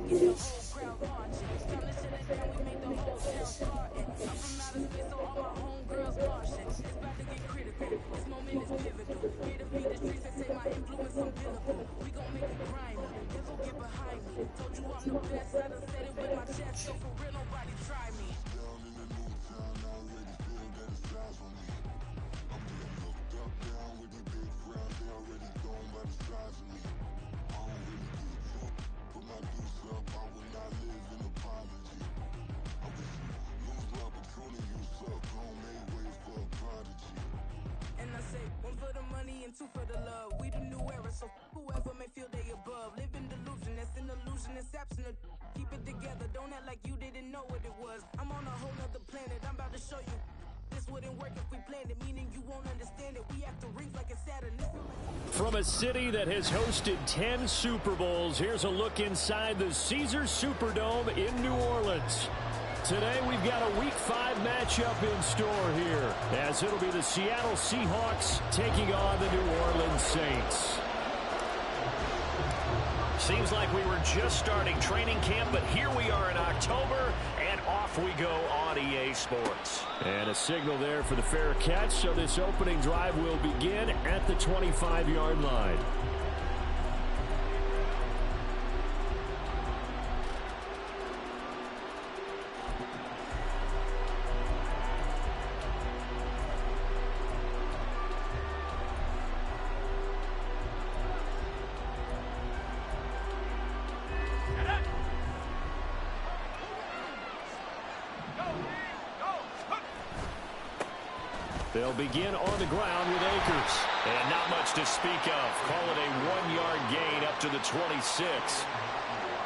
Two for the love, we the new era, so whoever may feel they above. Live in delusion, that's an illusion, it's absent. Keep it together, don't act like you didn't know what it was. I'm on a whole nother planet, I'm about to show you. This wouldn't work if we planned it, meaning you won't understand it. We have to rings like a Saturn. From a city that has hosted 10 Super Bowls, here's a look inside the Caesars Superdome in New Orleans. Today we've got a Week 5 matchup in store here, as it'll be the Seattle Seahawks taking on the New Orleans Saints. Seems like we were just starting training camp, but here we are in October, and off we go on EA Sports. And a signal there for the fair catch, so this opening drive will begin at the 25-yard line. They'll begin on the ground with Akers. And not much to speak of. Call it a 1-yard gain up to the 26.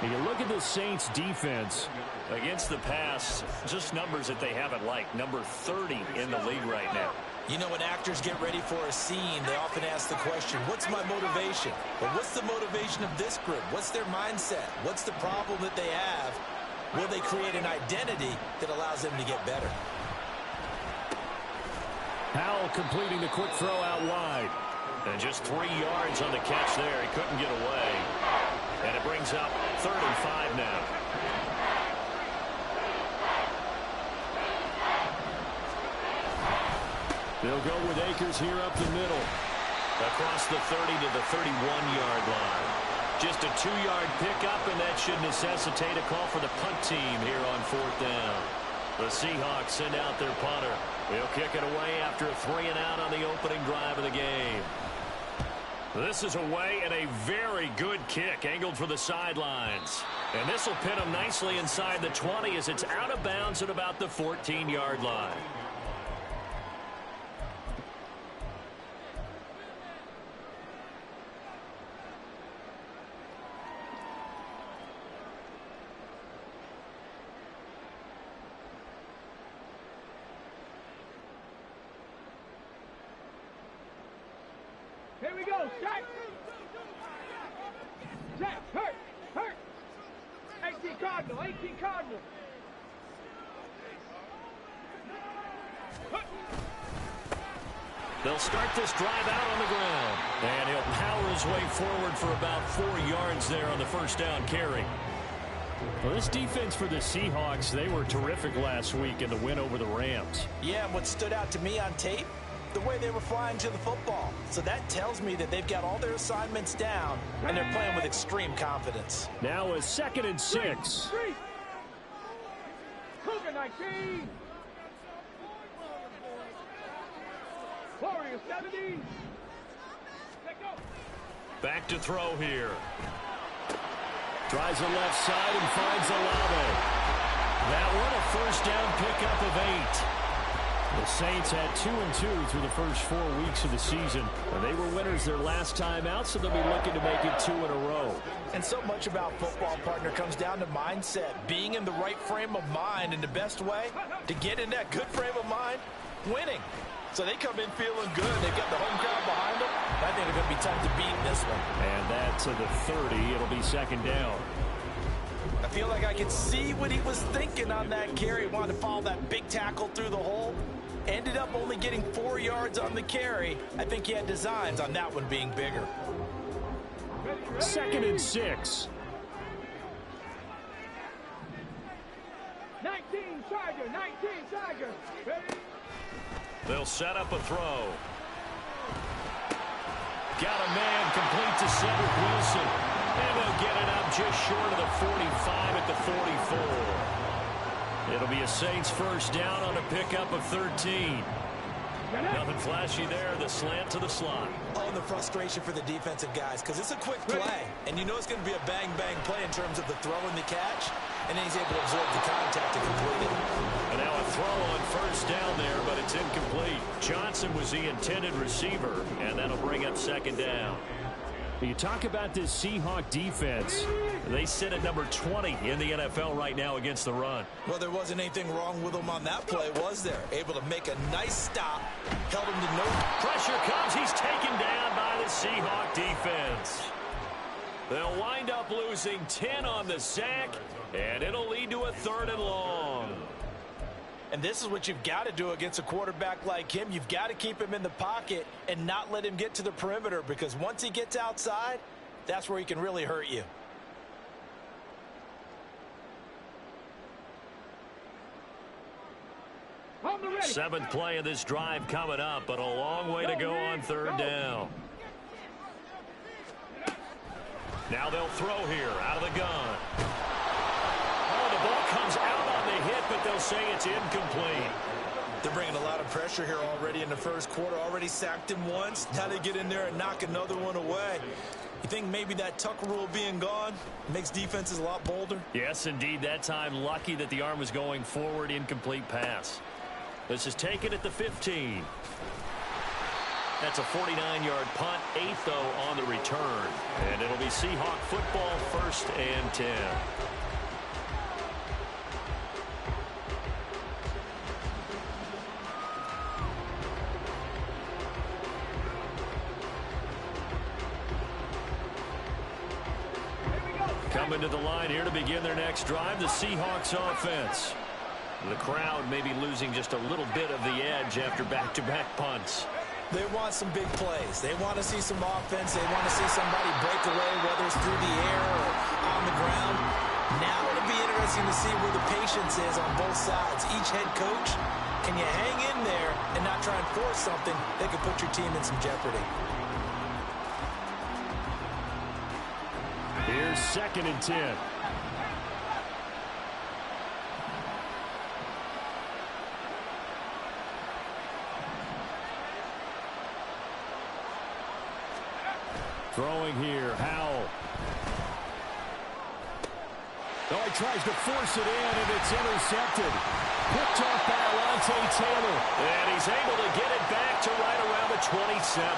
And you look at the Saints defense. Against the pass, just numbers that they haven't liked. Number 30 in the league right now. You know, when actors get ready for a scene, they often ask the question, what's my motivation? But what's the motivation of this group? What's their mindset? What's the problem that they have? Will they create an identity that allows them to get better? Powell completing the quick throw out wide. And just 3 yards on the catch there. He couldn't get away. And it brings up 3rd and 5 now. They'll go with Akers here up the middle. Across the 30 to the 31-yard line. Just a 2-yard pickup, and that should necessitate a call for the punt team here on 4th down. The Seahawks send out their punter. He'll kick it away after a 3-and-out on the opening drive of the game. This is away and a very good kick angled for the sidelines. And this will pin him nicely inside the 20 as it's out of bounds at about the 14-yard line. Here we go, Jack. Jack, hurt. 18 Cardinal. They'll start this drive out on the ground. And he'll power his way forward for about 4 yards there on the first down carry. Well, this defense for the Seahawks, they were terrific last week in the win over the Rams. Yeah, and what stood out to me on tape, the way they were flying to the football. So that tells me that they've got all their assignments down, and they're playing with extreme confidence. Now a 2nd and 6. Cougar 19. Warrior 70. Back to throw here. Tries the left side and finds Olave. That one a first down pickup of 8. The Saints had 2-2 through the first 4 weeks of the season. And they were winners their last time out, so they'll be looking to make it 2 in a row. And so much about football, partner, comes down to mindset. Being in the right frame of mind, and the best way to get in that good frame of mind, winning. So they come in feeling good. They've got the home crowd behind them. I think they're going to be tough to beat in this one. And that to the 30. It'll be 2nd down. I feel like I could see what he was thinking on that carry. He wanted to follow that big tackle through the hole. Ended up only getting 4 yards on the carry. I think he had designs on that one being bigger. 2nd and 6. Charger, 19, Charger. Ready? They'll set up a throw. Got a man complete to Cedric Wilson. And they'll get it up just short of the 45 at the 44. It'll be a Saints first down on a pickup of 13. Nothing flashy there. The slant to the slot. Oh, and the frustration for the defensive guys, because it's a quick play. And you know it's going to be a bang-bang play in terms of the throw and the catch. And then he's able to absorb the contact and complete it. And now a throw on first down there, but it's incomplete. Johnson was the intended receiver, and that'll bring up second down. You talk about this Seahawk defense. They sit at number 20 in the NFL right now against the run. Well, there wasn't anything wrong with them on that play, was there? Able to make a nice stop, held him to no. Pressure comes. He's taken down by the Seahawk defense. They'll wind up losing 10 on the sack, and it'll lead to a 3rd and long. And this is what you've got to do against a quarterback like him. You've got to keep him in the pocket and not let him get to the perimeter, because once he gets outside, that's where he can really hurt you. Seventh play of this drive coming up, but a long way to go on 3rd down. Now they'll throw here out of the gun. Oh, the ball comes out on the hit, but they'll say it's incomplete. They're bringing a lot of pressure here already in the first quarter. Already sacked him once. Now they get in there and knock another one away. You think maybe that Tucker rule being gone makes defenses a lot bolder? Yes, indeed. That time, lucky that the arm was going forward. Incomplete pass. This is taken at the 15. That's a 49-yard punt, 8th, though, on the return. And it'll be Seahawk football, 1st and 10. Coming to the line here to begin their next drive, the Seahawks offense. The crowd may be losing just a little bit of the edge after back-to-back punts. They want some big plays. They want to see some offense. They want to see somebody break away, whether it's through the air or on the ground. Now it'll be interesting to see where the patience is on both sides. Each head coach, can you hang in there and not try and force something that could put your team in some jeopardy? Here's 2nd and 10. Throwing here, Howell. Oh, he tries to force it in, and it's intercepted. Picked off by Alontae Taylor. And he's able to get it back to right around the 27.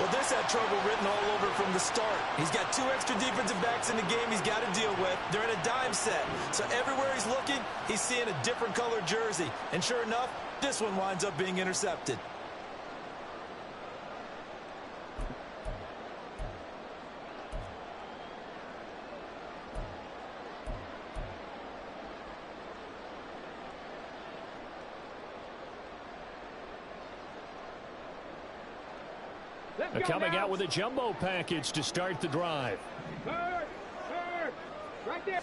Well, this had trouble written all over from the start. He's got 2 extra defensive backs in the game he's got to deal with. They're in a dime set. So everywhere he's looking, he's seeing a different color jersey. And sure enough, this one winds up being intercepted. Coming out with a jumbo package to start the drive. Right there.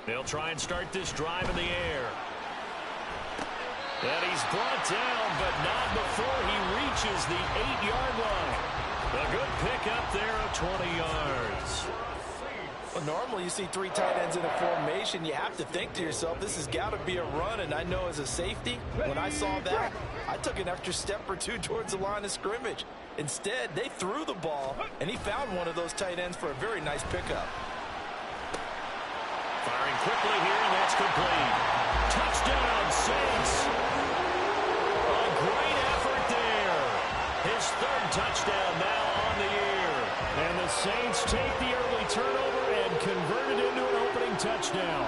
They'll try and start this drive in the air. And he's brought down, but not before he reaches the 8-yard line. A good pickup there of 20 yards. Well, normally you see 3 tight ends in a formation. You have to think to yourself, this has got to be a run. And I know as a safety, when I saw that, I took an extra step or 2 towards the line of scrimmage. Instead, they threw the ball, and he found one of those tight ends for a very nice pickup. Firing quickly here, and that's complete. Touchdown, Saints. A great effort there. His 3rd touchdown now on the year. And the Saints take the early turnover and convert it into an opening touchdown.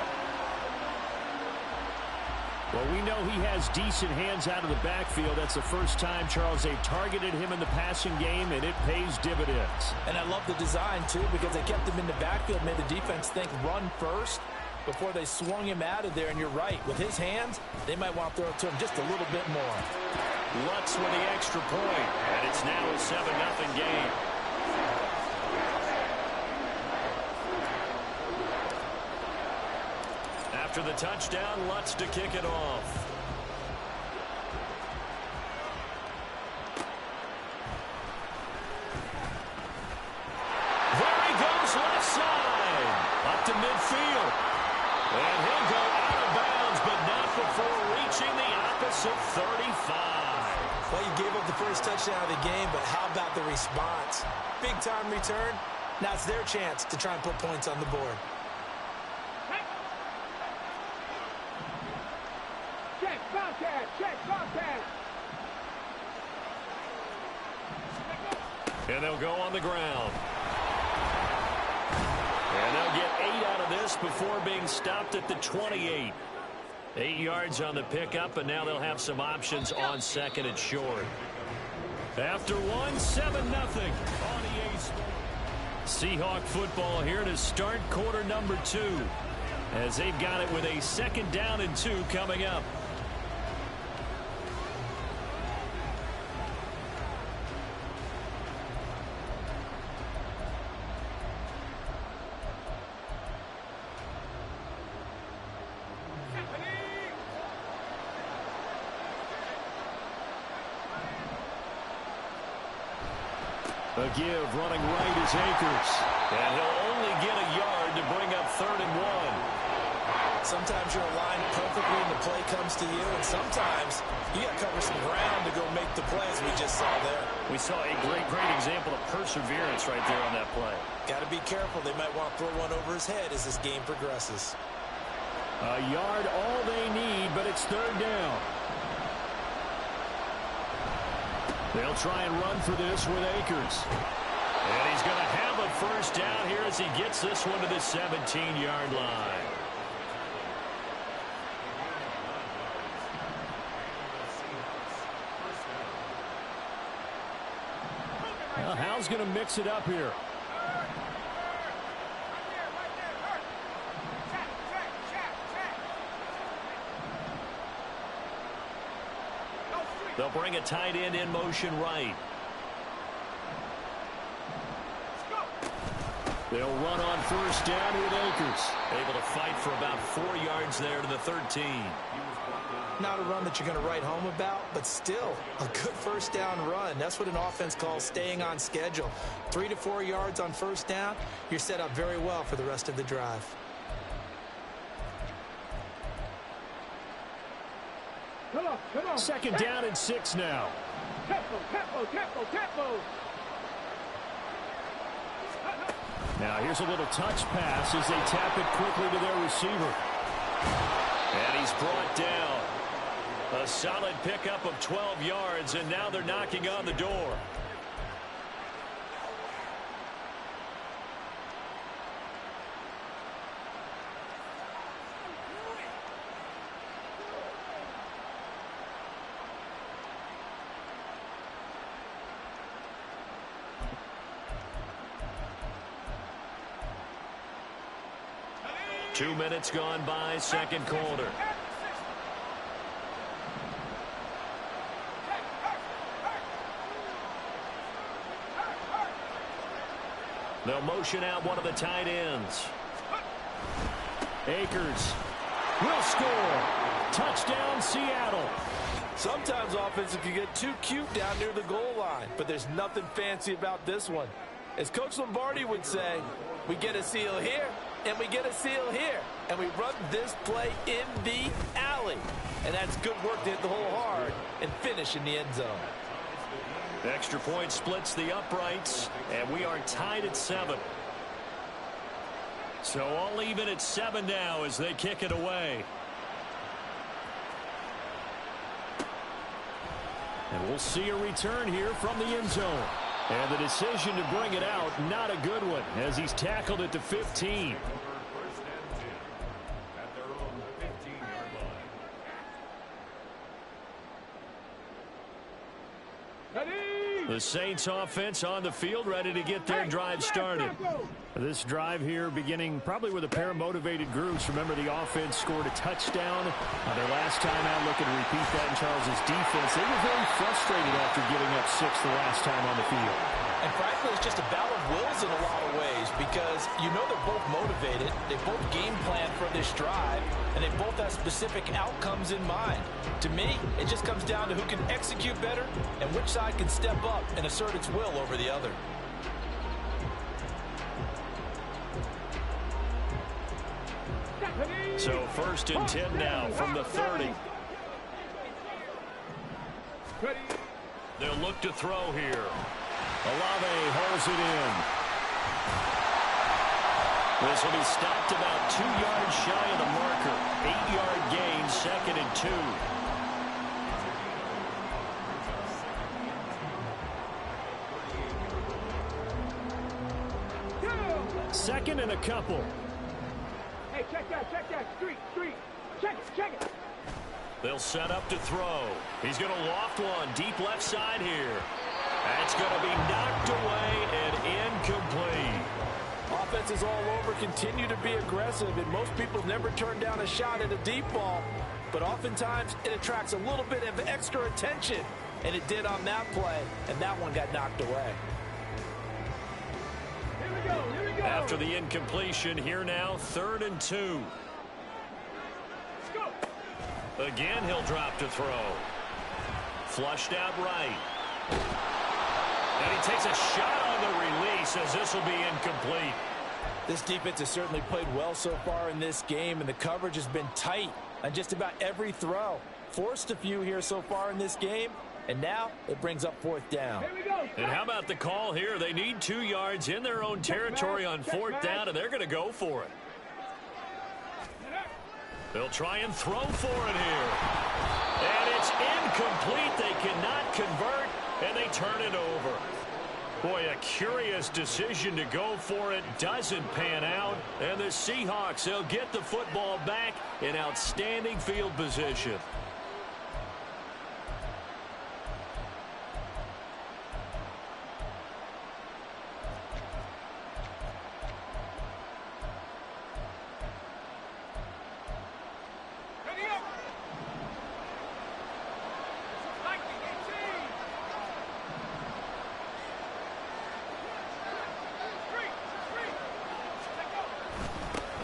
Well, we know he has decent hands out of the backfield. That's the first time, Charles, they've targeted him in the passing game, and it pays dividends. And I love the design, too, because they kept him in the backfield, made the defense think run first before they swung him out of there. And you're right, with his hands, they might want to throw it to him just a little bit more. Lutz with the extra point, and it's now a 7-0 game. After the touchdown, Lutz to kick it off. There he goes, left side. Up to midfield. And he'll go out of bounds, but not before reaching the opposite 35. Well, you gave up the first touchdown of the game, but how about the response? Big-time return. Now it's their chance to try and put points on the board. Check, Bobcat, check, Bobcat. And they'll go on the ground. And they'll get 8 out of this before being stopped at the 28. 8 yards on the pickup, and now they'll have some options on second and short. After one, 7-0 on EA Sports. Seahawk football here to start quarter number 2, as they've got it with a 2nd down and 2 coming up. A give running right is Akers. And he'll only get a yard to bring up 3rd and 1. Sometimes you're aligned perfectly and the play comes to you, and sometimes you got to cover some ground to go make the play, as we just saw there. We saw a great example of perseverance right there on that play. Got to be careful. They might want to throw one over his head as this game progresses. A yard all they need, but it's 3rd down. They'll try and run for this with Akers. And he's going to have a 1st down here as he gets this one to the 17-yard line. Well, Hal's going to mix it up here. They'll bring a tight end in motion right. They'll run on 1st down with Akers. Able to fight for about 4 yards there to the 13. Not a run that you're going to write home about, but still a good 1st down run. That's what an offense calls staying on schedule. 3 to 4 yards on 1st down, you're set up very well for the rest of the drive. Come on, come on. 2nd down and 6 now. Tempo, tempo, tempo, tempo. Now here's a little touch pass as they tap it quickly to their receiver. And he's brought down. A solid pickup of 12 yards, and now they're knocking on the door. Two minutes gone by, 2nd quarter. They'll motion out one of the tight ends. Akers will score. Touchdown, Seattle. Sometimes offenses can get too cute down near the goal line, but there's nothing fancy about this one. As Coach Lombardi would say, we get a seal here, and we get a seal here, and we run this play in the alley. And that's good work to hit the hole hard and finish in the end zone. Extra point splits the uprights, and we are tied at 7. So all even at 7 now as they kick it away. And we'll see a return here from the end zone. And the decision to bring it out, not a good one, as he's tackled at the 15. The Saints offense on the field, ready to get their drive started. This drive here beginning probably with a pair of motivated groups. Remember, the offense scored a touchdown their last time out. Looking to repeat that in Charles's defense. They were very frustrated after giving up 6 the last time on the field. And frankly, it's just a battle of wills in a lot of ways because you know they're both motivated, they both game plan for this drive, and they both have specific outcomes in mind. To me, it just comes down to who can execute better and which side can step up and assert its will over the other. So 1st and 10 now from the 30. They'll look to throw here. Olave holds it in. This will be stopped about 2 yards shy of the marker. 8-yard gain, 2nd and 2. 2nd and a couple. Hey, check that. Street. Check it. They'll set up to throw. He's going to loft one deep left side here. That's going to be knocked away and incomplete. Offenses all over continue to be aggressive, and most people never turn down a shot at a deep ball. But oftentimes, it attracts a little bit of extra attention, and it did on that play, and that one got knocked away. Here we go. After the incompletion, here now, 3rd and 2. Again, he'll drop to throw. Flushed out right. And he takes a shot on the release as this will be incomplete. This defense has certainly played well so far in this game, and the coverage has been tight on just about every throw. Forced a few here so far in this game, and now it brings up 4th down. Here we go. And how about the call here? They need 2 yards in their own territory on 4th down, and they're going to go for it. They'll try and throw for it here. And it's incomplete. They cannot convert, and they turn it over. Boy, a curious decision to go for it. Doesn't pan out. And the Seahawks, they'll get the football back in outstanding field position.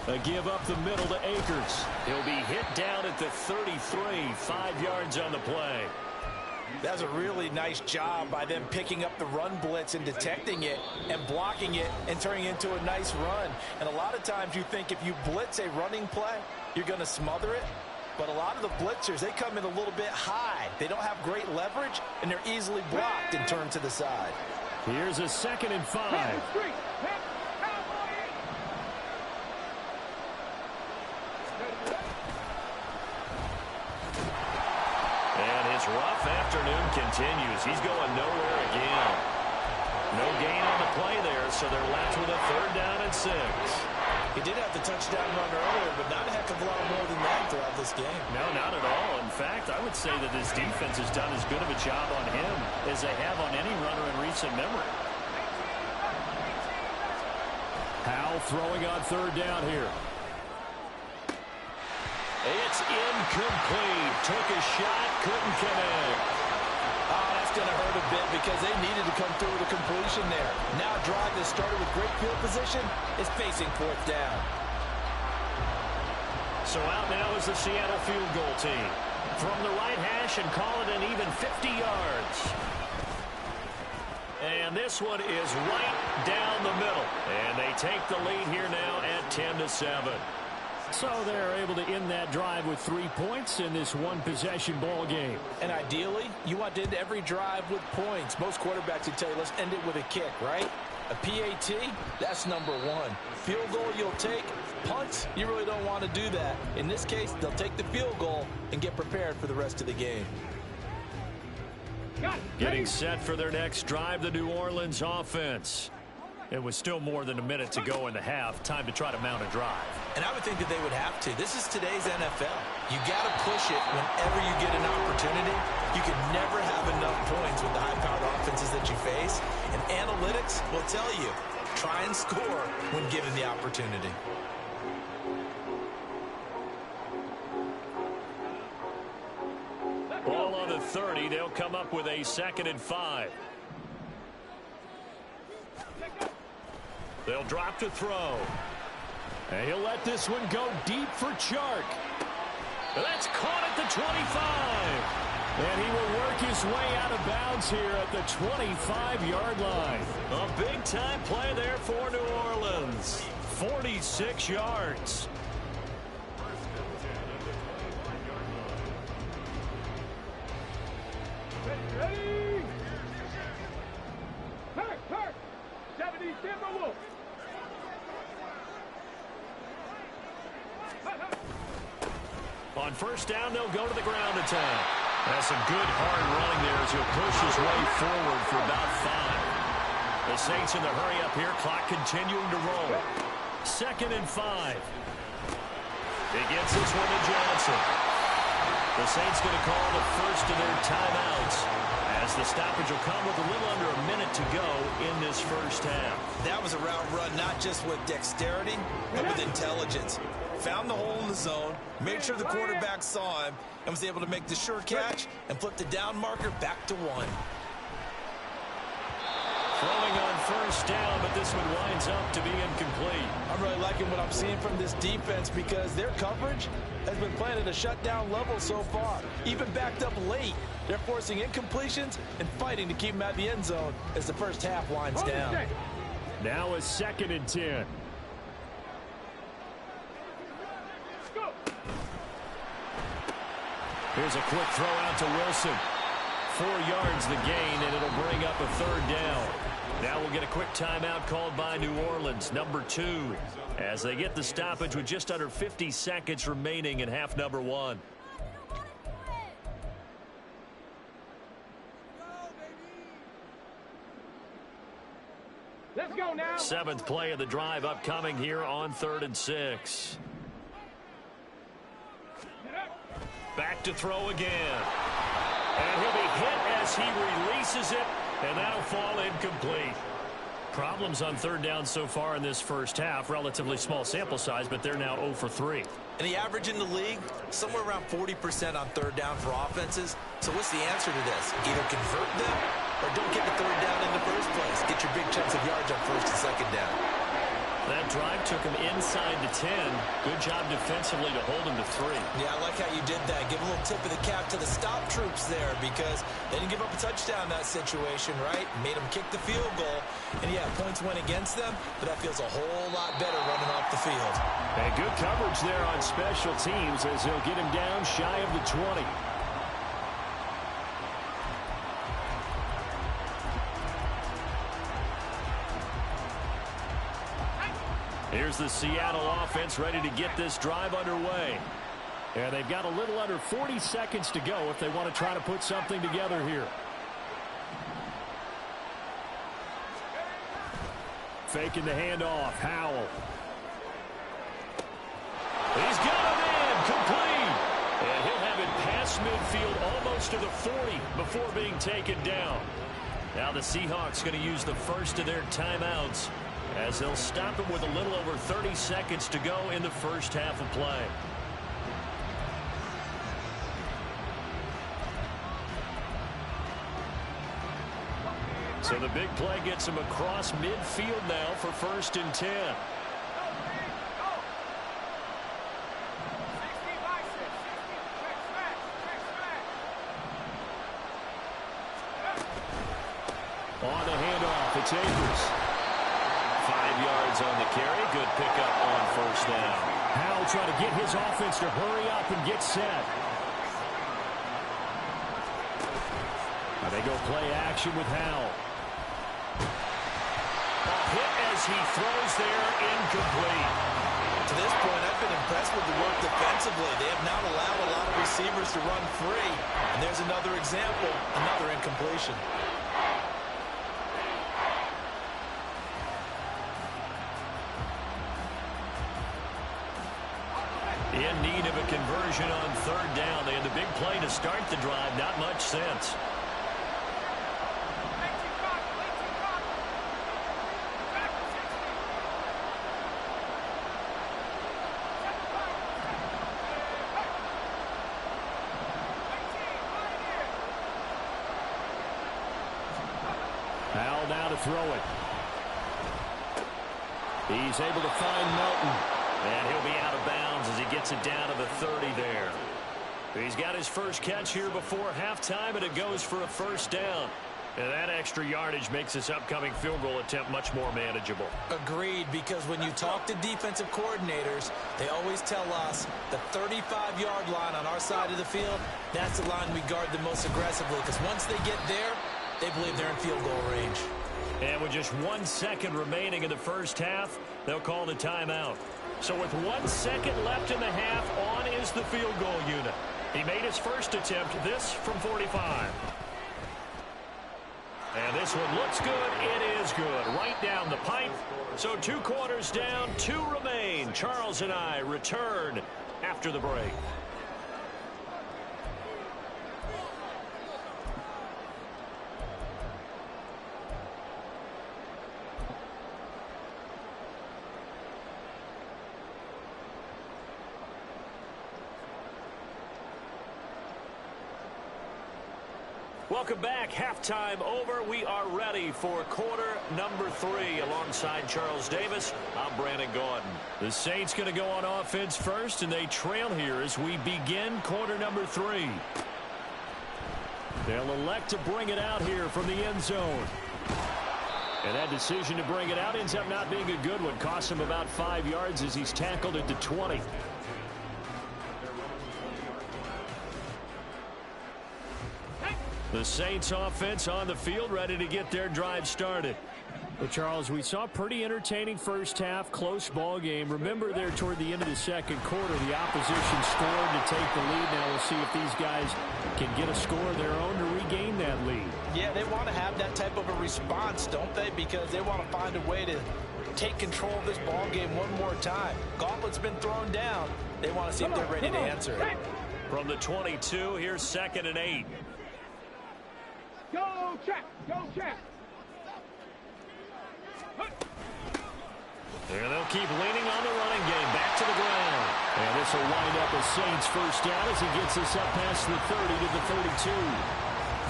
A give up the middle to Akers. He'll be hit down at the 33, 5 yards on the play. That's a really nice job by them picking up the run blitz and detecting it and blocking it and turning it into a nice run. And a lot of times you think if you blitz a running play, you're going to smother it. But a lot of the blitzers, they come in a little bit high. They don't have great leverage, and they're easily blocked and turned to the side. Here's a 2nd and 5. Rough afternoon continues. He's going nowhere again. No gain on the play there, so they're left with a 3rd down and 6. He did have the touchdown run earlier, but not a heck of a lot more than that throughout this game. No, not at all. In fact, I would say that this defense has done as good of a job on him as they have on any runner in recent memory. Howell throwing on 3rd down here. It's incomplete. Took a shot, couldn't connect. Oh, that's going to hurt a bit because they needed to come through with a completion there. Now a drive that started with great field position is facing 4th down. So out now is the Seattle field goal team. From the right hash and call it an even 50 yards. And this one is right down the middle. And they take the lead here now at 10-7. So they're able to end that drive with 3 points in this one-possession ball game. And ideally, you want to end every drive with points. Most quarterbacks would tell you, let's end it with a kick, right? A PAT, that's number 1. Field goal you'll take. Punts, you really don't want to do that. In this case, they'll take the field goal and get prepared for the rest of the game. Getting set for their next drive, the New Orleans offense. It was still more than a minute to go in the half. Time to try to mount a drive. And I would think that they would have to. This is today's NFL. You got to push it whenever you get an opportunity. You can never have enough points with the high-powered offenses that you face. And analytics will tell you, try and score when given the opportunity. Ball on the 30. They'll come up with a 2nd and 5. They'll drop to throw. And he'll let this one go deep for Chark. That's caught at the 25. And he will work his way out of bounds here at the 25-yard line. A big-time play there for New Orleans. 46 yards. Ready? Turk! 70 Timberwolves. On first down, they'll go to the ground attack. That's some good hard running there as he'll push his way forward for about 5. The Saints in the hurry up here, clock continuing to roll. 2nd and 5. He gets this one to Johnson. The Saints going to call the first of their timeouts as the stoppage will come with a little under a minute to go in this first half. That was a route run not just with dexterity, but with intelligence. Found the hole in the zone, made sure the quarterback saw him, and was able to make the sure catch and flip the down marker back to 1. Throwing on first down, but this one winds up to be incomplete. I'm really liking what I'm seeing from this defense because their coverage has been playing at a shutdown level so far. Even backed up late, they're forcing incompletions and fighting to keep them at the end zone as the first half winds down. Now a 2nd and 10. Here's a quick throw out to Wilson. 4 yards the gain, and it'll bring up a 3rd down. Now we'll get a quick timeout called by New Orleans, number 2, as they get the stoppage with just under 50 seconds remaining in half number 1. Let's go now. 7th play of the drive upcoming here on 3rd and 6. Back to throw again. And he'll be hit as he releases it, and that'll fall incomplete. Problems on 3rd down so far in this first half. Relatively small sample size, but they're now 0 for 3. And the average in the league, somewhere around 40% on 3rd down for offenses. So what's the answer to this? Either convert them or don't get the 3rd down in the first place. Get your big chunks of yards on 1st and 2nd down. That drive took him inside the 10. Good job defensively to hold him to 3. Yeah, I like how you did that. Give a little tip of the cap to the stop troops there because they didn't give up a touchdown in that situation, right? Made them kick the field goal. And, yeah, points went against them, but that feels a whole lot better running off the field. And good coverage there on special teams as they'll get him down shy of the 20. Here's the Seattle offense ready to get this drive underway. And they've got a little under 40 seconds to go if they want to try to put something together here. Faking the handoff. Howell. He's got him in. Complete. And he'll have it past midfield almost to the 40 before being taken down. Now the Seahawks going to use the first of their timeouts as they'll stop him with a little over 30 seconds to go in the first half of play. So the big play gets him across midfield now for 1st and 10. On the handoff, it's Akers. 5 yards on the carry. Good pickup on 1st down. Howell trying to get his offense to hurry up and get set. Now they go play action with Howell. A hit as he throws there, incomplete. To this point, I've been impressed with the work defensively. They have not allowed a lot of receivers to run free. And there's another example, another incompletion. In need of a conversion on 3rd down. They had the big play to start the drive. Not much sense. Howell now to throw it. He's able to find Melton. And he'll be out of bounds as he gets it down to the 30 there. He's got his first catch here before halftime, and it goes for a first down. And that extra yardage makes this upcoming field goal attempt much more manageable. Agreed, because when you talk to defensive coordinators, they always tell us the 35-yard line on our side of the field, that's the line we guard the most aggressively, because once they get there, they believe they're in field goal range. And with just 1 second remaining in the first half, they'll call the timeout. So with 1 second left in the half, on is the field goal unit. He made his first attempt, this from 45. And this one looks good. It is good. Right down the pipe. So 2 quarters down, 2 remain. Charles and I return after the break. Welcome back. Halftime over. We are ready for quarter number 3. Alongside Charles Davis, I'm Brandon Gaudin. The Saints going to go on offense first, and they trail here as we begin quarter number 3. They'll elect to bring it out here from the end zone. And that decision to bring it out ends up not being a good one. Costs him about 5 yards as he's tackled at the 20. The Saints offense on the field, ready to get their drive started. Well, Charles, we saw a pretty entertaining first half, close ball game. Remember there toward the end of the second quarter, the opposition scored to take the lead. Now we'll see if these guys can get a score of their own to regain that lead. Yeah, they want to have that type of a response, don't they? Because they want to find a way to take control of this ball game one more time. Gauntlet's been thrown down. They want to see if they're ready to answer it. From the 22, here's 2nd and 8. Go, check. Go, check. And they'll keep leaning on the running game. Back to the ground. And this will wind up a Saints first down as he gets us up past the 30 to the 32.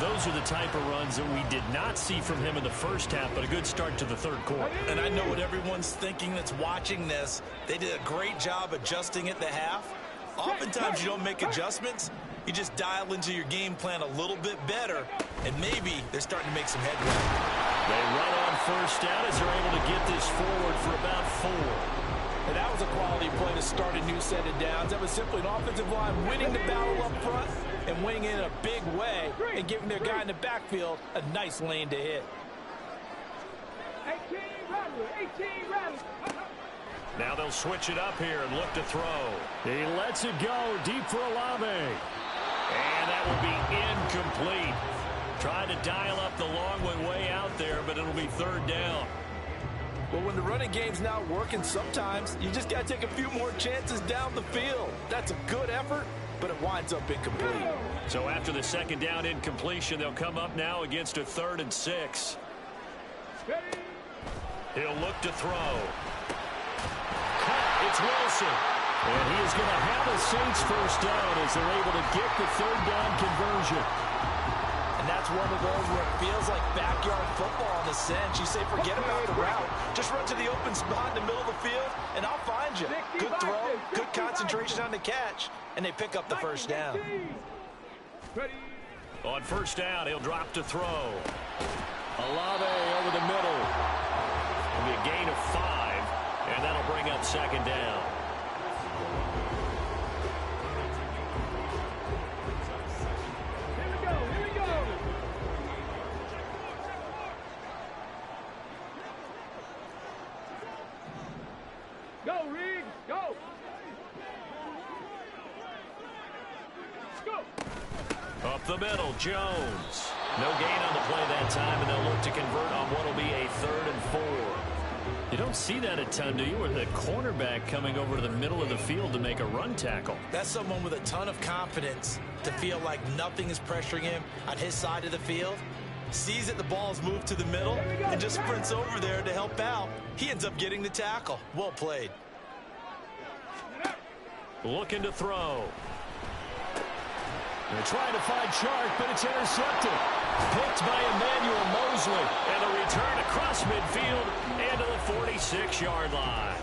Those are the type of runs that we did not see from him in the first half, but a good start to the third quarter. And I know what everyone's thinking that's watching this. They did a great job adjusting at the half. Oftentimes you don't make adjustments. You just dial into your game plan a little bit better, and maybe they're starting to make some headway. They run on first down as they're able to get this forward for about 4. And that was a quality play to start a new set of downs. That was simply an offensive line winning the battle up front and winning it in a big way and giving their guy in the backfield a nice lane to hit. 18 rally. Now they'll switch it up here and look to throw. He lets it go deep for Olave. And that will be incomplete. Trying to dial up the long way out there, but it'll be 3rd down. Well, when the running game's not working, sometimes you just got to take a few more chances down the field. That's a good effort, but it winds up incomplete. So after the 2nd down incompletion, they'll come up now against a 3rd and 6. He'll look to throw. It's Wilson. And he is going to have a Saints first down as they're able to get the 3rd down conversion. And that's one of those where it feels like backyard football in a sense. You say, forget about the route. Just run to the open spot in the middle of the field, and I'll find you. Good throw, good concentration on the catch, and they pick up the first down. On first down, he'll drop to throw. Olave over the middle. It'll be a gain of 5, and that'll bring up 2nd down. Go, Reed, go! Go! Up the middle, Jones. No gain on the play that time, and they'll look to convert on what will be a 3rd and 4. You don't see that a ton, do you? With the cornerback coming over to the middle of the field to make a run tackle. That's someone with a ton of confidence to feel like nothing is pressuring him on his side of the field. Sees that the ball's moved to the middle and just sprints over there to help out. He ends up getting the tackle. Well played. Looking to throw. They're trying to find Chark, but it's intercepted. Picked by Emmanuel Mosley. And a return across midfield and to the 46-yard line.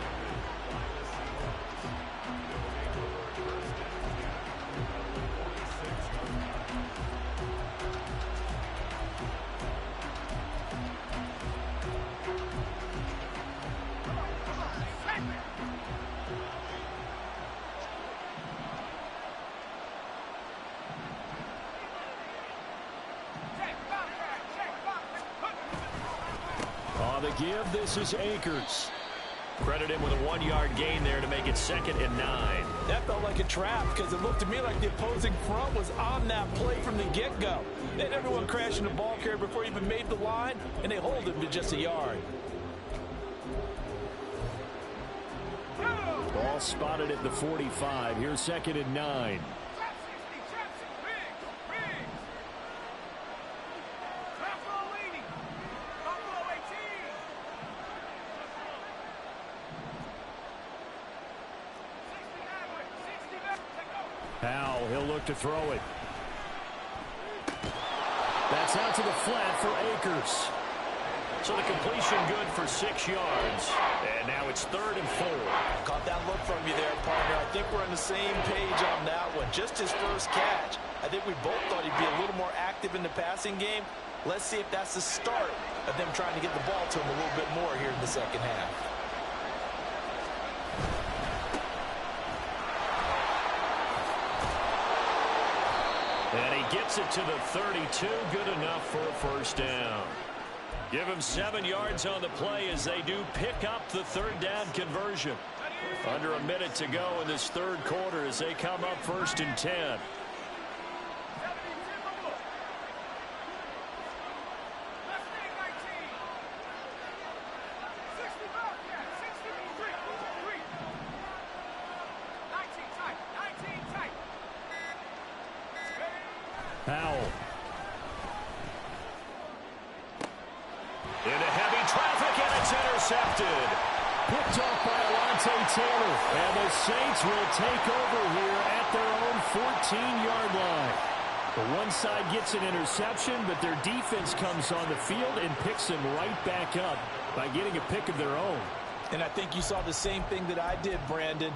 On the give, this is Akers. Credit him with a 1-yard gain there to make it 2nd and 9. That felt like a trap because it looked to me like the opposing front was on that play from the get-go. They had everyone crashing the ball carrier before he even made the line, and they hold him to just a yard. Ball spotted at the 45. Here's 2nd and 9. Powell, he'll look to throw it. That's out to the flat for Akers. So the completion good for 6 yards. And now it's 3rd and 4. Caught that look from you there, partner. I think we're on the same page on that one. Just his first catch. I think we both thought he'd be a little more active in the passing game. Let's see if that's the start of them trying to get the ball to him a little bit more here in the second half. And he gets it to the 32. Good enough for a first down. Give him 7 yards on the play as they do pick up the 3rd down conversion. Under a minute to go in this 3rd quarter as they come up 1st and 10. Powell. Into heavy traffic, and it's intercepted. Picked off by Alontae Taylor. And the Saints will take over here at their own 14-yard line. The one side gets an interception, but their defense comes on the field and picks them right back up by getting a pick of their own. And I think you saw the same thing that I did, Brandon.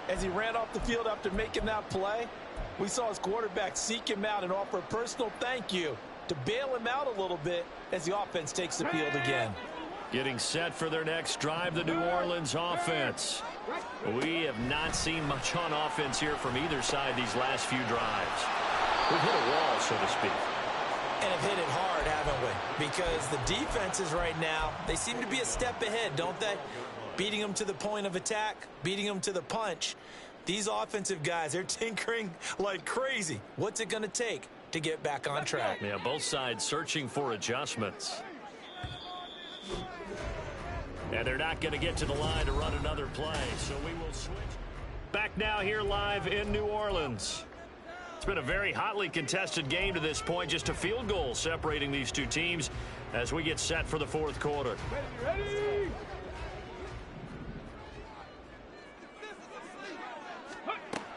As he ran off the field after making that play, we saw his quarterback seek him out and offer a personal thank you to bail him out a little bit as the offense takes the field again. Getting set for their next drive, the New Orleans offense. We have not seen much on offense here from either side these last few drives. We've hit a wall, so to speak. And have hit it hard, haven't we? Because the defenses right now, they seem to be a step ahead, don't they? Beating them to the point of attack, beating them to the punch. These offensive guys, they're tinkering like crazy. What's it going to take to get back on track? Yeah, both sides searching for adjustments. And they're not going to get to the line to run another play, so we will switch. Back now here live in New Orleans. It's been a very hotly contested game to this point. Just a field goal separating these two teams as we get set for the 4th quarter. Ready?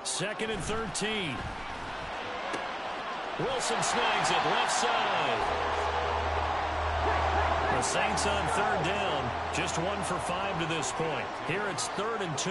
2nd and 13. Wilson snags it left side. The Saints on 3rd down. Just 1 for 5 to this point. Here it's 3rd and 2.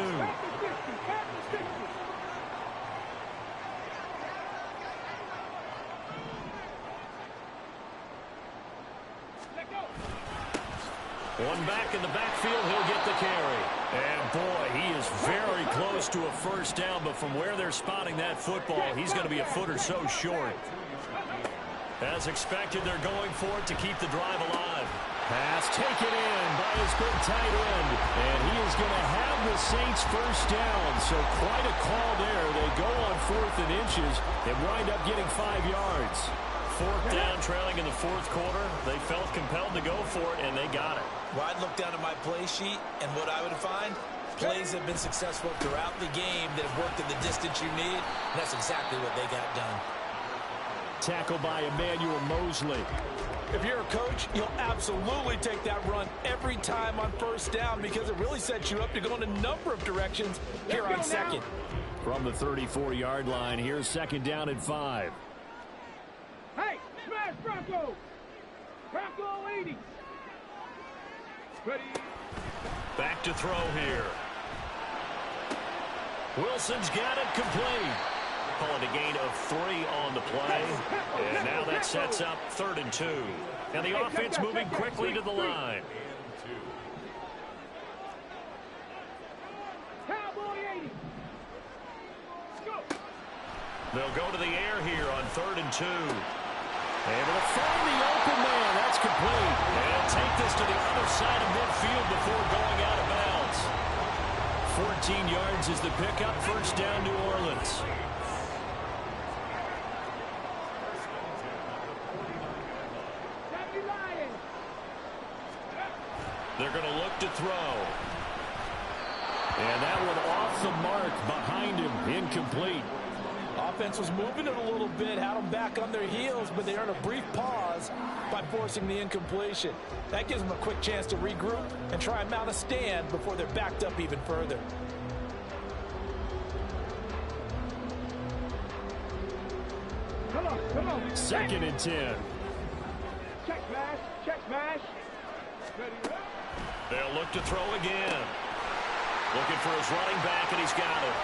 One back in the backfield, he'll get the carry. And boy, he is very close to a first down, but from where they're spotting that football, he's going to be a foot or so short. As expected, they're going for it to keep the drive alive. Pass taken in by his big tight end. And he is going to have the Saints first down. So quite a call there. They go on 4th and inches and wind up getting 5 yards. 4th down, trailing in the 4th quarter. They felt compelled to go for it, and they got it. Well, I'd look down at my play sheet, and what I would find, plays have been successful throughout the game that have worked in the distance you need, and that's exactly what they got done. Tackle by Emmanuel Mosley. If you're a coach, you'll absolutely take that run every time on first down because it really sets you up to go in a number of directions here on 2nd. From the 34-yard line, here's 2nd down and 5. Hey, smash front Bronco. Bronco 80. Ready. Back to throw here. Wilson's got it complete. Call it a gain of 3 on the play. And now that sets up 3rd and 2. And the offense moving quickly to the line. Cowboy 80. Go. They'll go to the air here on 3rd and 2. Able to find the open man. That's complete. And take this to the other side of midfield before going out of bounds. 14 yards is the pickup. First down, New Orleans. They're going to look to throw. And that one off the mark behind him. Incomplete. Offense was moving it a little bit, had them back on their heels, but they earned a brief pause by forcing the incompletion. That gives them a quick chance to regroup and try and mount a stand before they're backed up even further. Come on, come on. 2nd and 10. Check smash, check smash. Ready. They'll look to throw again. Looking for his running back, and he's got it.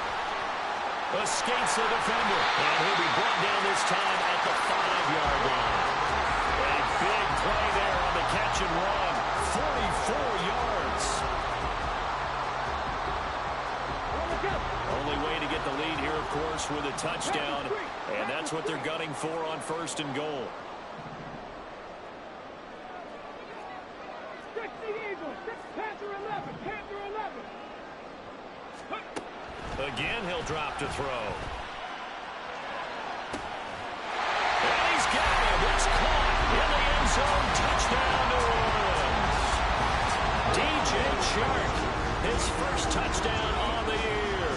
Escapes the defender. And he'll be brought down this time at the 5-yard line. A big play there on the catch and run. 44 yards. Only way to get the lead here, of course, with a touchdown. And that's what they're gunning for on 1st and goal. Panther 11, Panther 11. Again, he'll drop to throw. And he's got it. It's caught in the end zone. Touchdown, New Orleans. DJ Chark, his first touchdown on the year.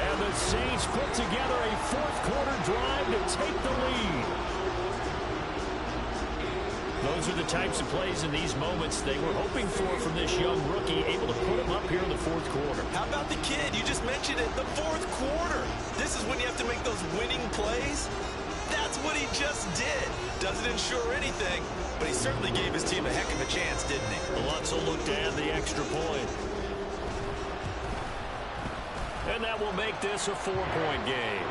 And the Saints put together a 4th-quarter drive to take the lead. Those are the types of plays in these moments they were hoping for from this young rookie, able to put him up here in the 4th quarter. How about the kid? You just mentioned it, the 4th quarter. This is when you have to make those winning plays. That's what he just did. Doesn't ensure anything, but he certainly gave his team a heck of a chance, didn't he? Lutz will look to add the extra point. And that will make this a 4-point game.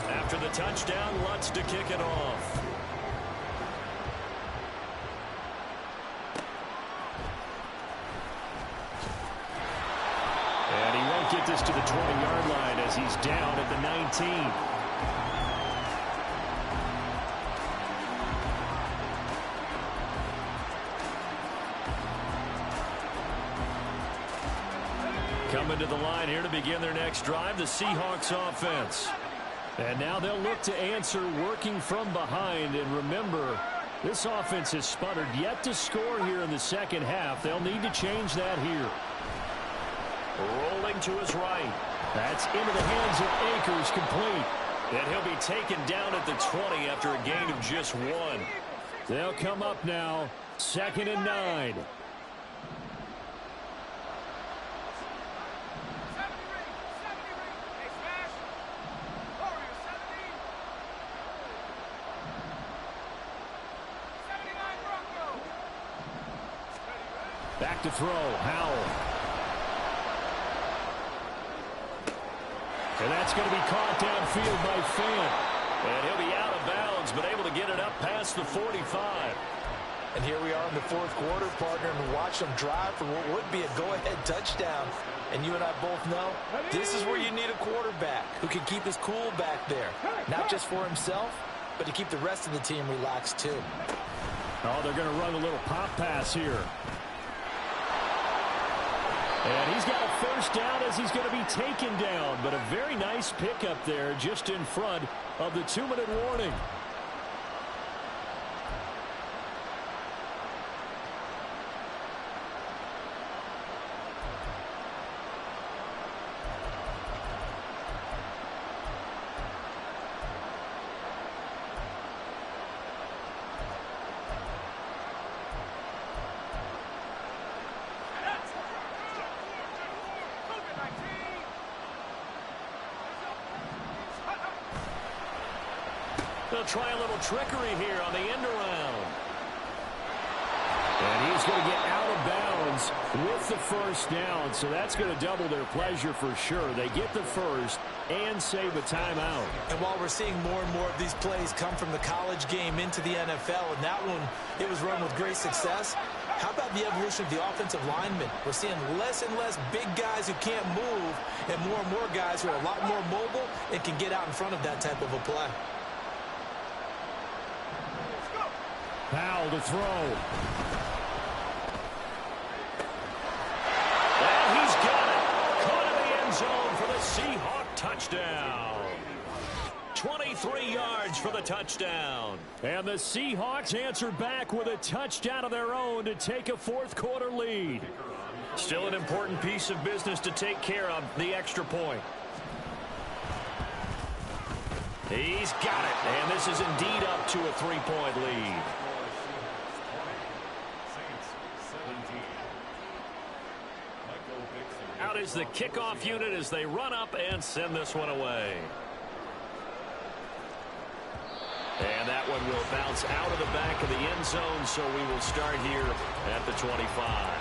After the touchdown, Lutz to kick it off. And he won't get this to the 20-yard line as he's down at the 19. Coming to the line here to begin their next drive, the Seahawks offense. And now they'll look to answer working from behind. And remember, this offense has sputtered yet to score here in the second half. They'll need to change that here. Rolling to his right. That's into the hands of Akers, complete. And he'll be taken down at the 20 after a gain of just 1. They'll come up now, 2nd and 9. Back to throw, Howell. And that's going to be caught downfield by Fant. And he'll be out of bounds, but able to get it up past the 45. And here we are in the 4th quarter, partner, and watch them drive for what would be a go-ahead touchdown. And you and I both know this is where you need a quarterback who can keep his cool back there. Not just for himself, but to keep the rest of the team relaxed too. Oh, they're going to run a little pop pass here. And he's got a first down as he's going to be taken down. But a very nice pickup there just in front of the 2-minute warning. try a little trickery here on the end around. And he's going to get out of bounds with the first down, so that's going to double their pleasure for sure. They get the first and save a timeout. And while we're seeing more and more of these plays come from the college game into the NFL, and that one, it was run with great success, how about the evolution of the offensive linemen? We're seeing less and less big guys who can't move and more guys who are a lot more mobile and can get out in front of that type of a play. Powell to throw. And he's got it. Caught in the end zone for the Seahawk touchdown. 23 yards for the touchdown. And the Seahawks answer back with a touchdown of their own to take a fourth-quarter lead. Still an important piece of business to take care of, the extra point. He's got it, and this is indeed up to a 3-point lead. Out is the kickoff unit as they run up and send this one away. And that one will bounce out of the back of the end zone, so we will start here at the 25.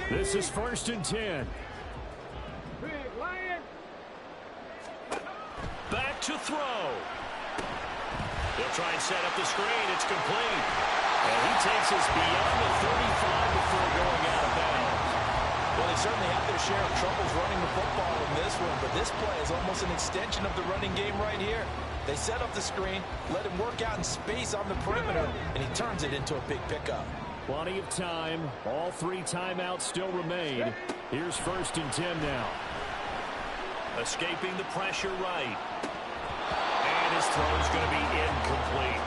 This is 1st and 10. Big Lion. Back to throw. He'll try and set up the screen. It's complete. And he takes us beyond the 35 before going out of bounds. Well, they certainly have their share of troubles running the football in this one, but this play is almost an extension of the running game right here. They set up the screen, let him work out in space on the perimeter, and he turns it into a big pickup. Plenty of time. All 3 timeouts still remain. Here's 1st and 10 now. Escaping the pressure right. And his throw is going to be incomplete.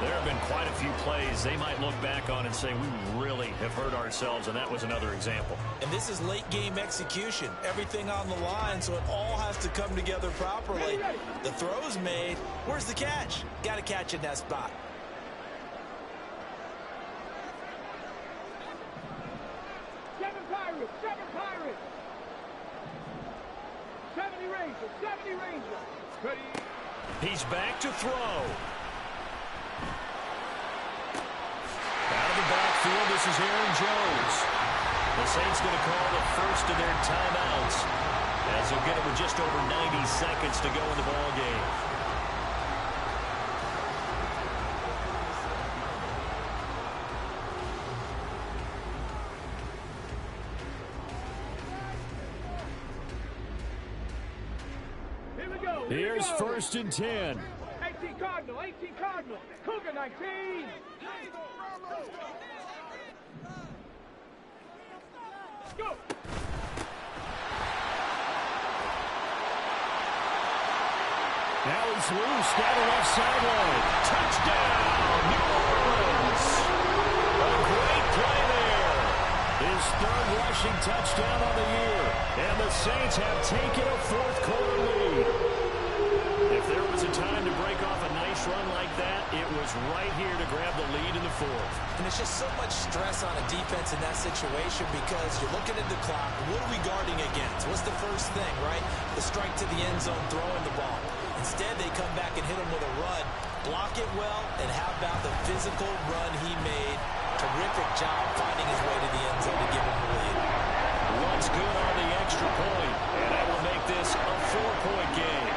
There have been quite a few plays they might look back on and say, we really have hurt ourselves, and that was another example. And this is late game execution. Everything on the line, so it all has to come together properly. The throw's made. Where's the catch? Got to catch in that spot. Seven Pirates. 70 Rangers. Ready. He's back to throw. Out of the backfield, this is Aaron Jones. The Saints going to call the first of their timeouts, as they'll get it with just over 90 seconds to go in the ball game. Here's 1st and 10. 18 Cardinal. Cougar 19. Go. Now he's loose down the left sideline. Touchdown, New Orleans. A great play there. His 3rd rushing touchdown on the year. And the Saints have taken a fourth-quarter lead. If there was a time to break off a nice run like that, it was right here to grab the lead in the 4th. And it's just so much stress on a defense in that situation because you're looking at the clock. What are we guarding against? What's the first thing, right? The strike to the end zone, throwing the ball. Instead, they come back and hit him with a run. Block it well, and how about the physical run he made? Terrific job finding his way to the end zone to give him the lead. What's good on the extra point, and that will make this a 4-point game.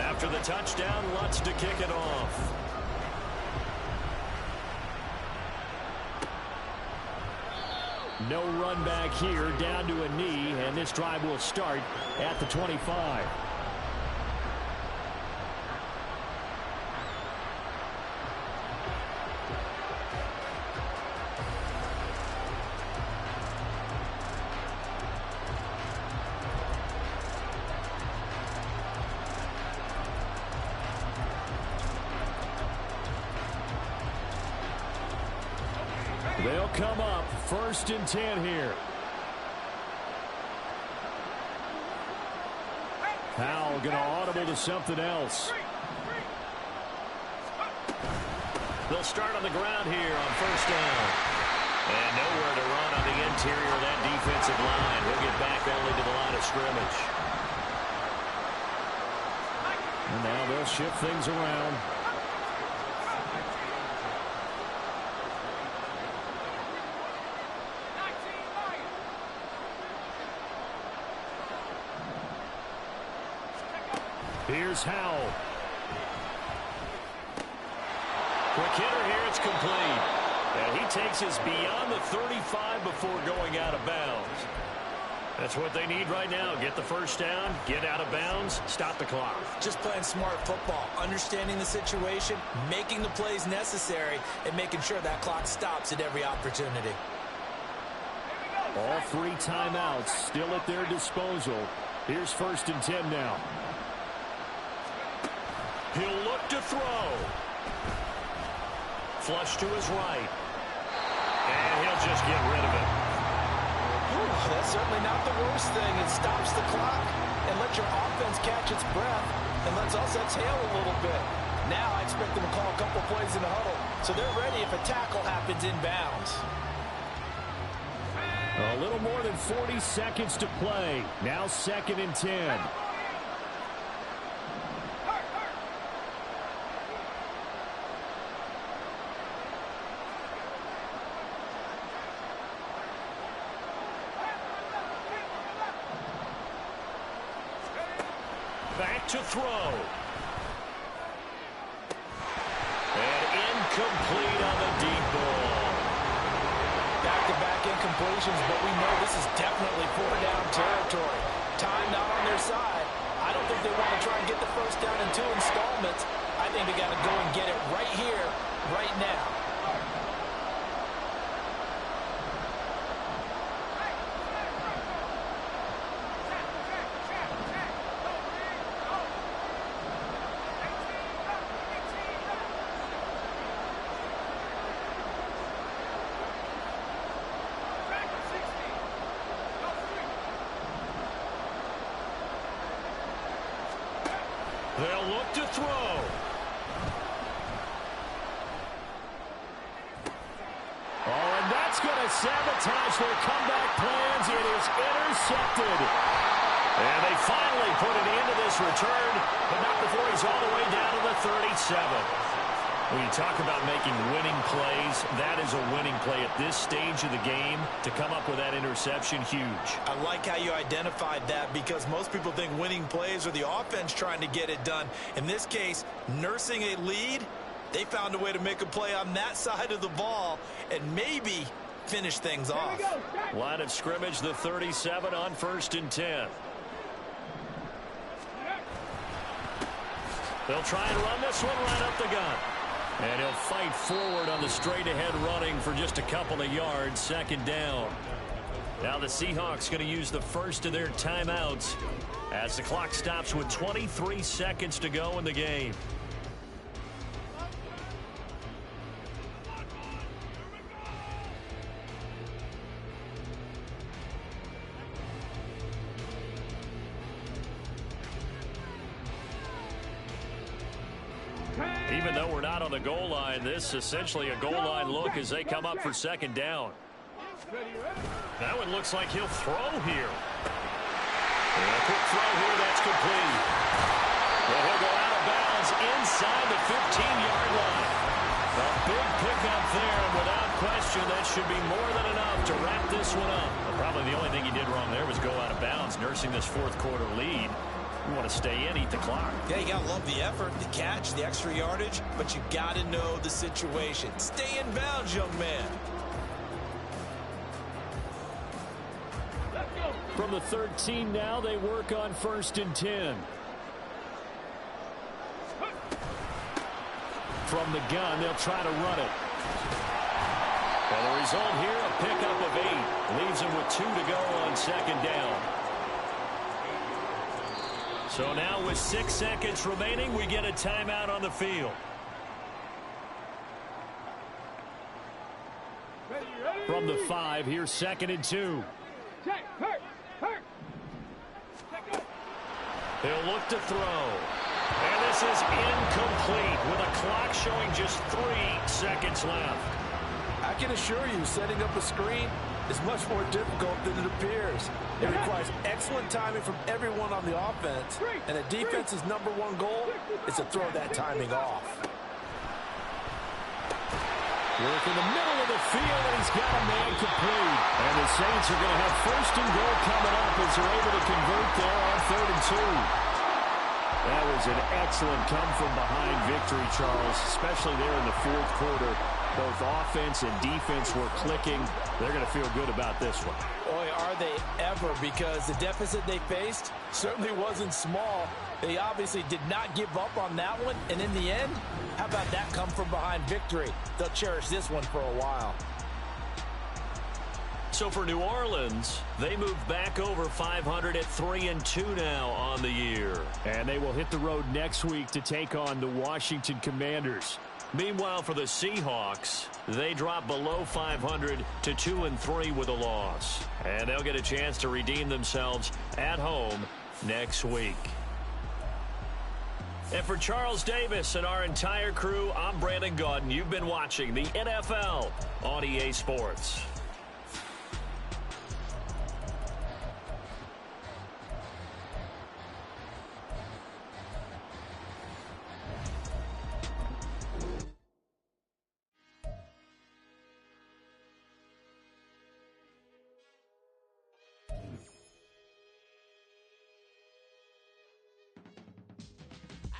After the touchdown, Lutz to kick it off. No run back here, down to a knee, and this drive will start at the 25. They'll come up 1st and 10 here. Howell going to audible to something else. They'll start on the ground here on 1st down. And nowhere to run on the interior of that defensive line. He'll get back only to the line of scrimmage. And now they'll shift things around. Here's Howell. Quick hitter here, it's complete. And he takes us beyond the 35 before going out of bounds. That's what they need right now. Get the 1st down, get out of bounds, stop the clock. Just playing smart football, understanding the situation, making the plays necessary, and making sure that clock stops at every opportunity. All 3 timeouts still at their disposal. Here's 1st and 10 now. He'll look to throw. Flush to his right. And he'll just get rid of it. Ooh, that's certainly not the worst thing. It stops the clock and lets your offense catch its breath and lets us exhale a little bit. Now I expect them to call a couple plays in the huddle so they're ready if a tackle happens inbounds. A little more than 40 seconds to play. Now 2nd and 10. Back to throw. And incomplete on the deep ball. Back-to-back incompletions, but we know this is definitely 4-down territory. Time not on their side. I don't think they want to try and get the 1st down in 2 installments. I think they got to go and get it right here, right now. They'll look to throw. Oh, and that's going to sabotage their comeback plans. It is intercepted. And they finally put an end to this return, but not before he's all the way down to the 37. When you talk about making winning plays, that is a winning play at this stage of the game. To come up with that interception, huge. I like how you identified that because most people think winning plays are the offense trying to get it done. In this case, nursing a lead, they found a way to make a play on that side of the ball and maybe finish things off. Line of scrimmage, the 37 on 1st and 10. They'll try and run this one right up the gun. And he'll fight forward on the straight-ahead running for just a couple of yards, 2nd down. Now the Seahawks going to use the 1st of their timeouts as the clock stops with 23 seconds to go in the game. Even though we're not on the goal line, this is essentially a goal line look as they come up for 2nd down. That one looks like he'll throw here. And a quick throw here, that's complete. But he'll go out of bounds inside the 15-yard line. A big pickup there, and without question, that should be more than enough to wrap this one up. Well, probably the only thing he did wrong there was go out of bounds, nursing this 4th quarter lead. You want to stay in, eat the clock. Yeah, you got to love the effort, the catch, the extra yardage, but you got to know the situation. Stay in bounds, young man. From the 13 now, they work on 1st and 10. From the gun, they'll try to run it. And the result here, a pickup of 8. Leaves them with 2 to go on 2nd down. So now with 6 seconds remaining, we get a timeout on the field. Ready, From the 5, here's 2nd and 2. Check. Hurt. Check it. He'll look to throw. And this is incomplete with a clock showing just 3 seconds left. I can assure you, setting up a screen is much more difficult than it appears. It requires excellent timing from everyone on the offense, and the defense's #1 goal is to throw that timing off. Work in the middle of the field, and he's got a man complete. And the Saints are going to have 1st and goal coming up as they're able to convert there on 3rd and 2. That was an excellent come-from-behind victory, Charles, especially there in the 4th quarter. Both offense and defense were clicking. They're going to feel good about this one. Boy, are they ever, because the deficit they faced certainly wasn't small. They obviously did not give up on that one, and in the end, how about that come-from-behind victory? They'll cherish this one for a while. So for New Orleans, they move back over 500 at 3-2 now on the year. And they will hit the road next week to take on the Washington Commanders. Meanwhile, for the Seahawks, they drop below 500 to 2-3 with a loss. And they'll get a chance to redeem themselves at home next week. And for Charles Davis and our entire crew, I'm Brandon Gaudin. You've been watching the NFL on EA Sports.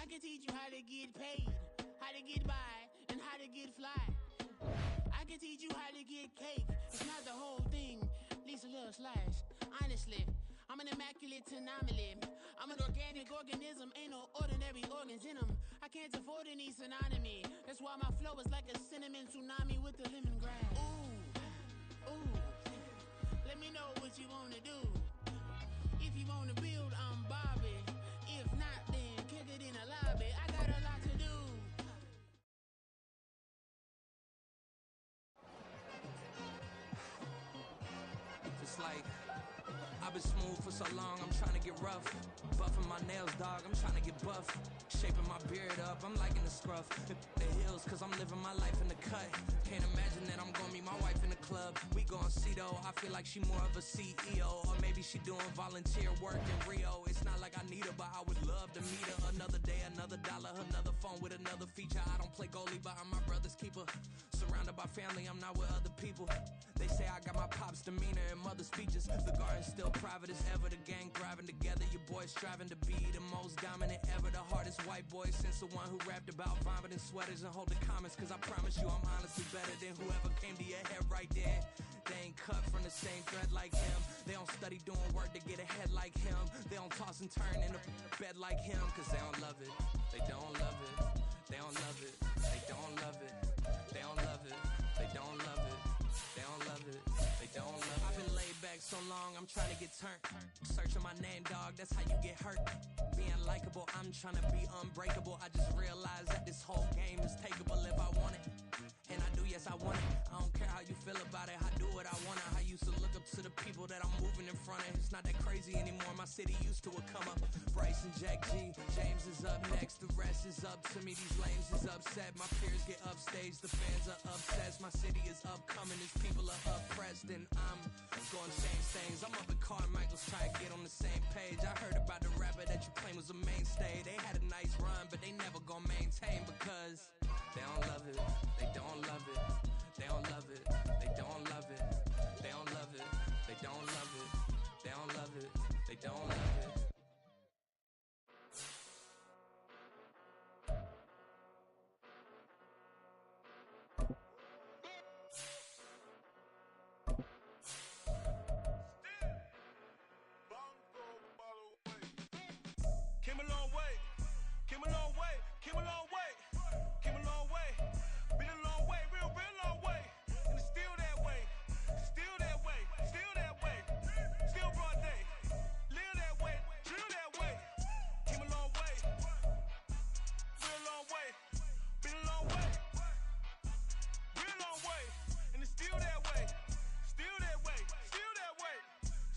I can teach you how to get paid, how to get by, and how to get fly. I can teach you how to get cake. It's not the whole thing, at least a little slice. Honestly, I'm an immaculate anomaly. I'm an organic organism, ain't no ordinary organs in them. I can't afford any synonymy. That's why my flow is like a cinnamon tsunami with the lemongrass. Ooh, let me know what you wanna do. If you wanna build, I'm Bobby. If not, then kick it in a lobby. I got a lot to do. It's like I've been smooth for so long, I'm trying to get rough. Buffing my nails, dog, I'm trying to get buff. Shaping my beard up, I'm liking the scruff. The heels, cause I'm living my life in the cut. Can't imagine that I'm gonna meet my wife in the club. We gon' see though, I feel like she more of a CEO. Or maybe she doing volunteer work in Rio. It's not like I need her, but I would love to meet her. Another day, another dollar, another phone with another feature. I don't play goalie, but I'm my brother's keeper. Surrounded by family, I'm not with other people. They say I got my pop's demeanor and mother's features. The garden's still private as ever. The gang thriving together. Your boys striving to be the most dominant ever. The hardest white boy since the one who rapped about vomiting sweaters and holding comments. Cause I promise you I'm honestly better than whoever came to your head right there. They ain't cut from the same thread like him. They don't study doing work to get ahead like him. They don't toss and turn in the bed like him. Cause they don't love it. They don't love it. They don't love it. They don't love it. They don't love it. They don't love it. They don't love it. They don't love it. I've been laid back so long, I'm trying to get turned. Searching my name, dog, that's how you get hurt. Being likable, I'm trying to be unbreakable. I just realized that this whole game is takeable if I want it. And I do, yes, I want it. I don't care how you feel about it. I do what I want it. I used to look up to the people that I'm moving in front of. It's not that crazy anymore. My city used to a come up. Bryce and Jack G. James is up next. The rest is up to me. These lames is upset. My peers get upstage. The fans are obsessed. My city is upcoming. These people are oppressed. And I'm going change things. I'm up at Carmichael's trying to get on the same page. I heard about the rapper that you claim was a mainstay. They had a nice run, but they never gonna maintain because they don't love it. They don't love it. They don't love it. They don't love it. They don't love it. They don't love it.